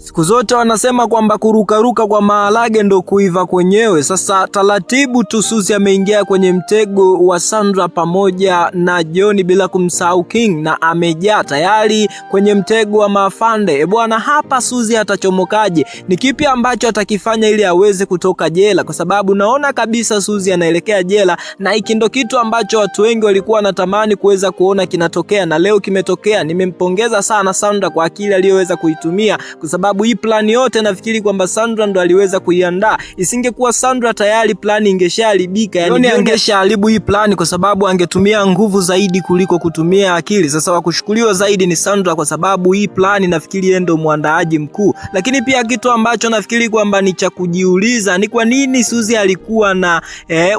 Siku zote wanasema kwamba kurukaruka kwa maharage ndo kuiva kwenyewe. Sasa taratibu tu Suzy ameingia kwenye mtego wa Sandra pamoja na John bila kumsahau King, na amejaa tayari kwenye mtego wa maafande. Bwana, hapa Suzy atachomokaje? Ni kipi ambacho atakifanya ili aweze kutoka jela? Kwa sababu naona kabisa Suzy anaelekea jela, na hiki ndo kitu ambacho watu wengi walikuwa wanatamani kuweza kuona kinatokea, na leo kimetokea. Nimempongeza sana Sandra kwa akili aliyoweza kuitumia, kwa sababu hii plani yote nafikiri kwamba Sandra ndo aliweza kuiandaa. Isingekuwa Sandra tayari plani ingeshaharibika, yani angeshaharibu hii plani, kwa sababu angetumia nguvu zaidi kuliko kutumia akili. Sasa wakushukuriwa zaidi ni Sandra, kwa sababu hii plani nafikiri yeye ndo muandaaji mkuu. Lakini pia kitu ambacho nafikiri kwamba ni cha kujiuliza ni kwa nini Suzy alikuwa na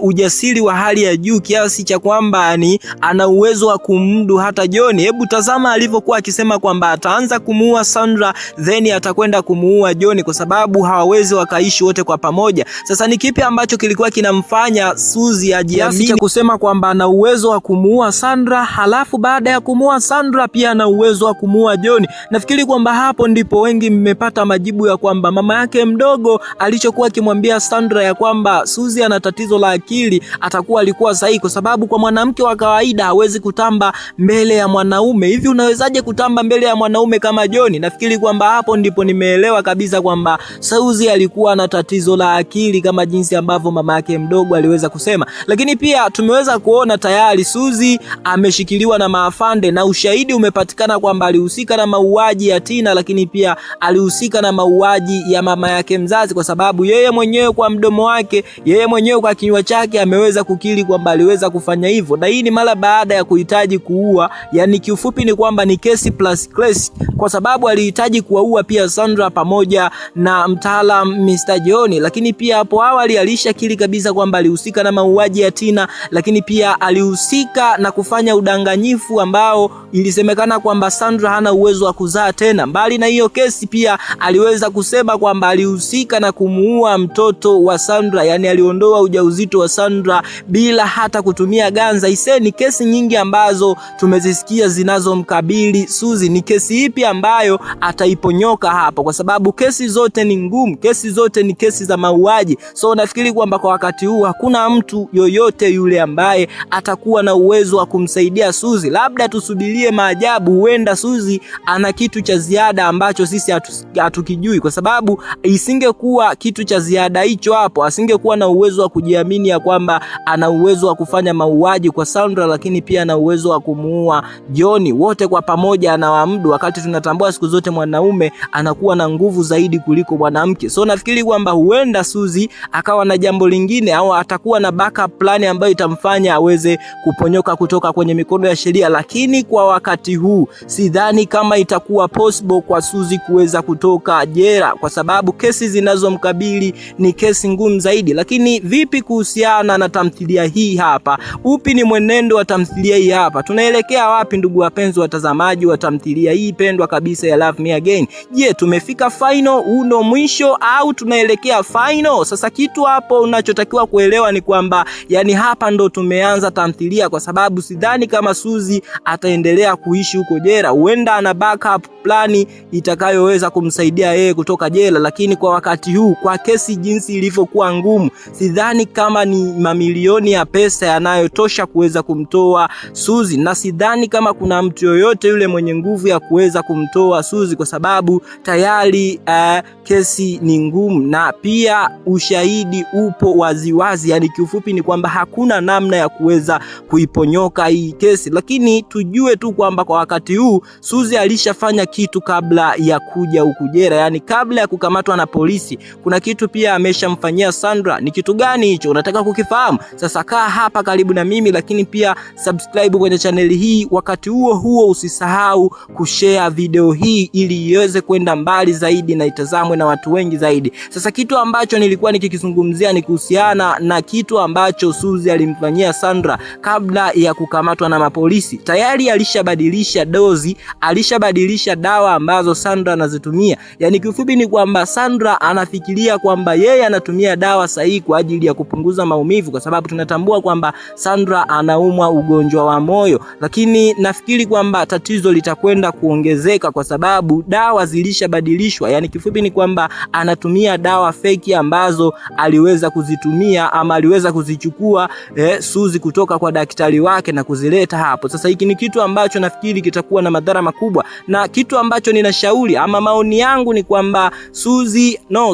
ujasiri wa hali ya juu kiasi cha kwamba ana uwezo wa kumdu hata John. Hebu tazama alivyokuwa akisema kwamba ataanza kumuua Sandra then atakwenda kumuua John, kwa sababu hawawezi wakaishi wote kwa pamoja. Sasa ni kipi ambacho kilikuwa kinamfanya Suzy ajiamini cha kusema kwamba ana uwezo wa kumuua Sandra, halafu baada ya kumuua Sandra pia ana uwezo wa kumuua John? Nafikiri kwamba hapo ndipo wengi mmepata majibu ya kwamba mama yake mdogo alichokuwa akimwambia Sandra ya kwamba Suzy ana tatizo la akili alikuwa sahihi, kwa sababu kwa mwanamke wa kawaida hawezi kutamba mbele ya mwanaume. Hivi unawezaje kutamba mbele ya mwanaume kama John? Nafikiri kwamba hapo ndipo nimeelewa kabisa kwamba Suzy alikuwa na tatizo la akili kama jinsi ambavyo mama yake mdogo aliweza kusema. Lakini pia tumeweza kuona tayari Suzy ameshikiliwa na maafande, na ushahidi umepatikana kwamba alihusika na mauaji ya Tina, lakini pia alihusika na mauaji ya mama yake mzazi, kwa sababu yeye mwenyewe kwa mdomo wake, yeye mwenyewe kwa kinywa chake ameweza kukiri kwamba aliweza kufanya hivyo, na hii ni mara baada ya kuhitaji kuua. Yani kiufupi ni kwamba ni kesi plus case, kwa sababu alihitaji kuua pia Sandra pamoja na mtaalam Mr. John. Lakini pia hapo awali alishakiri kabisa kwamba alihusika na mauaji ya Tina, lakini pia alihusika na kufanya udanganyifu ambao ilisemekana kwamba Sandra hana uwezo wa kuzaa tena. Mbali na hiyo kesi pia aliweza kusema kwamba alihusika na kumuua mtoto wa Sandra, yani aliondoa ujauzito wa Sandra bila hata kutumia ganza. Ni kesi nyingi ambazo tumezisikia zinazomkabili Suzy. Ni kesi ipi ambayo ataiponyoka hapo? Kwa sababu kesi zote ni ngumu, kesi zote ni kesi za mauaji. So nafikiri kwamba kwa wakati huu hakuna mtu yoyote yule ambaye atakuwa na uwezo wa kumsaidia Suzy. Labda tusubirie maajabu, huenda Suzy ana kitu cha ziada ambacho sisi hatukijui, kwa sababu isingekuwa kitu cha ziada hicho hapo asingekuwa na uwezo wa kujiamini ya kwamba ana uwezo wa kufanya mauaji kwa Sandra, lakini pia ana uwezo wa kumuua John. Wote kwa pamoja anawaamdu, wakati tunatambua siku zote mwanaume anakuwa na nguvu zaidi kuliko mwanamke. So nafikiri kwamba huenda Suzy akawa na jambo lingine, au atakuwa na backup plan ambayo itamfanya aweze kuponyoka kutoka kwenye mikono ya sheria. Lakini kwa wakati huu sidhani kama itakuwa possible kwa Suzy kuweza kutoka jela, kwa sababu kesi zinazomkabili ni kesi ngumu zaidi. Lakini vipi kuhusiana na tamthilia hii hapa? Upi ni mwenendo wa tamthilia hii hapa? Tunaelekea wapi ndugu wapenzi watazamaji wa tamthilia hii pendwa kabisa ya Love Me Again? Je, tumefika final, uno mwisho, au tunaelekea final? Sasa kitu hapo unachotakiwa kuelewa ni kwamba yani hapa ndo tumeanza tamthilia, kwa sababu sidhani kama Suzy ataendelea kuishi huko jela. Huenda ana backup plani itakayoweza kumsaidia yeye kutoka jela, lakini kwa wakati huu, kwa kesi jinsi ilivyokuwa ngumu, sidhani kama ni mamilioni ya pesa yanayotosha kuweza kumtoa Suzy, na sidhani kama kuna mtu yoyote yule mwenye nguvu ya kuweza kumtoa Suzy, kwa sababu tayari kesi ni ngumu na pia ushahidi upo waziwazi. Yani kiufupi ni kwamba hakuna namna ya kuweza kuiponyoka hii kesi. Lakini tujue tu kwamba kwa wakati huu Suzy alishafanya kitu kabla ya kuja huku jela, yani kabla ya kukamatwa na polisi kuna kitu pia ameshamfanyia Sandra. Ni kitu gani hicho? Unataka kukifahamu? Sasa kaa hapa karibu na mimi, lakini pia subscribe kwenye channel hii. Wakati huo usisahau kushare video hii ili iweze kwenda mbali zaidi na itazamwe na watu wengi zaidi. Sasa kitu ambacho nilikuwa nikikizungumzia ni kuhusiana na kitu ambacho Suzy alimfanyia Sandra kabla ya kukamatwa na mapolisi. Tayari alishabadilisha dozi, alishabadilisha dawa ambazo Sandra anazitumia. Yani kifupi ni kwamba Sandra anafikiria kwamba yeye anatumia dawa sahihi kwa ajili ya kupunguza maumivu, kwa sababu tunatambua kwamba Sandra anaumwa ugonjwa wa moyo. Lakini nafikiri kwamba tatizo litakwenda kuongezeka kwa sababu dawa zimebadilishwa. Yani kifupi ni kwamba anatumia dawa fake ambazo aliweza kuzitumia ama aliweza kuzichukua Suzy kutoka kwa daktari wake na kuzileta hapo. Sasa hiki ni kitu ambacho nafikiri kitakuwa na madhara makubwa, na kitu ambacho ninashauri ama maoni yangu ni kwamba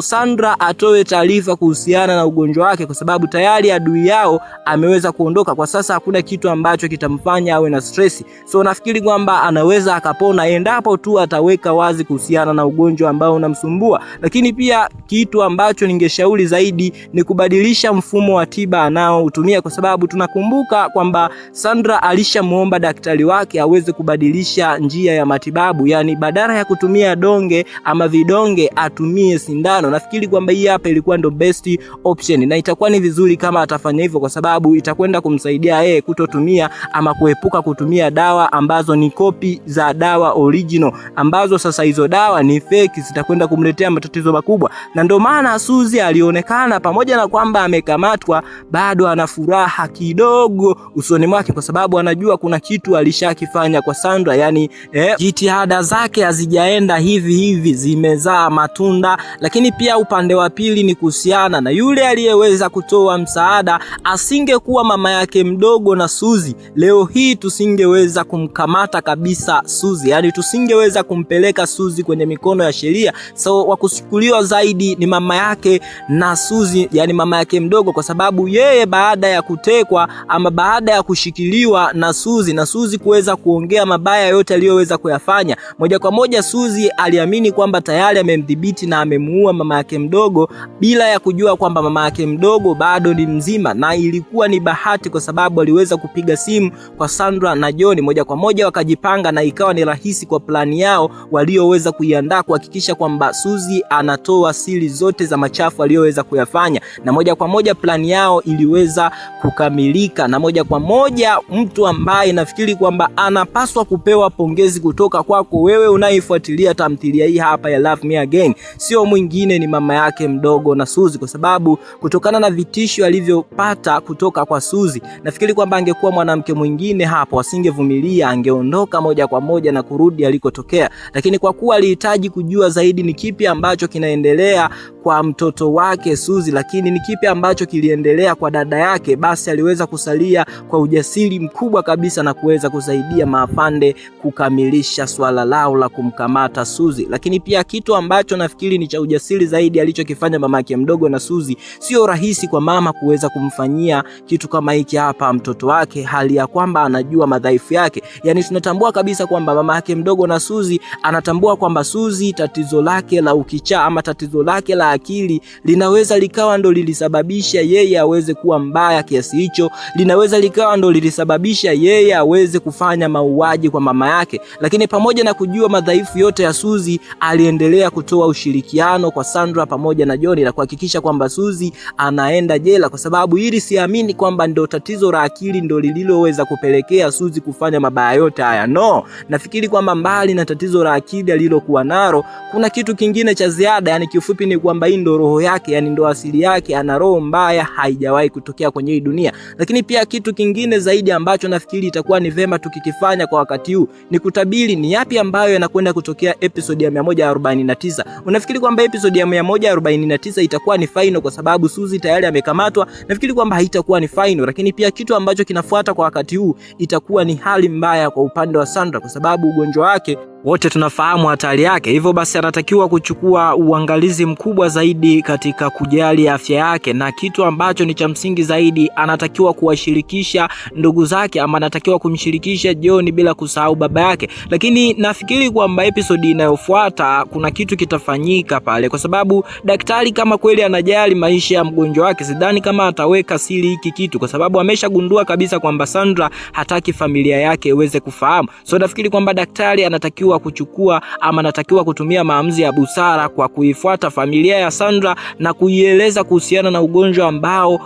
Sandra atoe taarifa kuhusiana na ugonjwa wake, kwa sababu tayari adui yao ameweza kuondoka. Kwa sasa hakuna kitu ambacho kitamfanya awe na stress. So nafikiri kwamba anaweza akapona endapo tu ataweka wazi kuhusiana na ugonjwa ambao unamsumbua. Lakini pia kitu ambacho ningeshauri zaidi ni kubadilisha mfumo wa tiba anaotumia, kwa sababu tunakumbuka kwamba Sandra alishamuomba daktari wake aweze kubadilisha njia ya matibabu, yani badala ya kutumia donge ama vidonge atumie sindano. Nafikiri kwamba hii hapa ilikuwa ndo best option, na itakuwa ni vizuri kama atafanya hivyo, kwa sababu itakwenda kumsaidia yeye kutotumia ama kuepuka kutumia dawa ambazo ni kopi za dawa original, ambazo sasa hizo dawa ni fake, zitakwenda kumletea matatizo makubwa. Na ndio maana Suzy alionekana pamoja na kwamba amekamatwa bado ana furaha kidogo usoni mwake, kwa sababu anajua kuna kitu alishakifanya kwa Sandra. Yani jitihada zake hazijaenda hivi hivi, zimezaa matunda. Lakini pia upande wa pili ni kuhusiana na yule aliyeweza kutoa msaada. Asingekuwa mama yake mdogo na Suzy, leo hii tusingeweza kumkamata kabisa Suzy, yani tusingeweza kumpeleka Suzy kwenye mikono ya sheria. So wakuchukuliwa zaidi ni mama yake na Suzy, yani mama yake mdogo, kwa sababu yeye baada ya kutekwa ama baada ya kushikiliwa na Suzy kuweza kuongea mabaya yote aliyoweza kuyafanya, moja kwa moja Suzy aliamini kwamba tayari amemdhibiti na amemuua mama yake mdogo bila ya kujua kwamba mama yake mdogo bado ni mzima. Na ilikuwa ni bahati, kwa sababu aliweza kupiga simu kwa Sandra na John, moja kwa moja wakajipanga, na ikawa ni rahisi kwa plani yao walioweza kuiandaa kuhakikisha kwamba Suzy anatoa siri zote za machafu aliyoweza kuyafanya, na moja kwa moja plani yao iliweza kukamilika. Na moja kwa moja mtu ambaye nafikiri kwamba anapaswa kupewa pongezi kutoka kwako wewe unaifuatilia tamthilia hii hapa ya Love Me Again, sio mwingine ni mama yake mdogo na Suzy, kwa sababu kutokana na vitisho alivyopata kutoka kwa Suzy, nafikiri kwamba angekuwa mwanamke mwingine hapo asingevumilia, angeondoka moja kwa moja na kurudi alikotokea. Lakini kwa kuwa alihitaji kujua zaidi ni kipi ambacho kinaendelea kwa mtoto wake Suzy, lakini ni kipi ambacho kiliendelea kwa dada yake, basi aliweza kusalia kwa ujasiri mkubwa kabisa na kuweza kusaidia maafande kukamilisha swala lao la kumkamata Suzy. Lakini pia kitu ambacho nafikiri ni cha ujasiri zaidi alichokifanya mama yake mdogo na Suzy, sio rahisi kwa mama kuweza kumfanyia kitu kama hiki hapa mtoto wake, hali ya kwamba anajua madhaifu yake. Yani tunatambua kabisa kwamba mama yake mdogo na Suzy anatambua kwamba Suzy tatizo lake la ukichaa ama tatizo lake la akili linaweza likawa ndo lilisababisha yeye aweze kuwa mbaya kiasi hicho, linaweza likawa ndo lilisababisha yeye aweze kufanya mauaji kwa mama yake. Lakini pamoja na kujua madhaifu yote ya Suzy, aliendelea kutoa ushirikiano kwa Sandra pamoja na John na kuhakikisha kwamba Suzy anaenda jela, kwa sababu hili siamini kwamba ndo tatizo la akili ndo lililoweza kupelekea Suzy kufanya mabaya yote haya. No, nafikiri kwamba mbali na tatizo la akili alilokuwa nalo, kuna kitu kingine cha ziada. Yani kifupi ni kwamba hii ndo roho yake, yani ndo asili yake, ana roho mbaya, haijawahi kutokea kwenye hii dunia. Lakini pia kitu kingine zaidi ambacho nafikiri itakuwa ni vema tukikifanya kwa wakati huu ni kutabiri ni yapi ambayo yanakwenda kutokea episode ya 149. Unafikiri kwamba episode ya 149 itakuwa ni final kwa sababu Suzy tayari amekamatwa? Nafikiri kwamba haitakuwa ni final. Lakini pia kitu ambacho kinafuata kwa wakati huu itakuwa ni hali mbaya kwa upande wa Sandra, kwa sababu ugonjwa wake wote tunafahamu hatari yake. Hivyo basi anatakiwa kuchukua uangalizi mkubwa zaidi katika kujali afya yake, na kitu ambacho ni cha msingi zaidi, anatakiwa kuwashirikisha ndugu zake ama anatakiwa kumshirikisha John bila kusahau baba yake. Lakini nafikiri kwamba episode inayofuata kuna kitu kitafanyika pale, kwa sababu daktari kama kweli anajali maisha ya mgonjwa wake, sidhani kama ataweka siri hiki kitu, kwa sababu ameshagundua kabisa kwamba Sandra hataki familia yake iweze kufahamu. So nafikiri kwamba daktari anatakiwa kuchukua ama anatakiwa kutumia maamuzi ya busara kwa kuifuata familia ya Sandra na kuieleza kuhusiana na ugonjwa ambao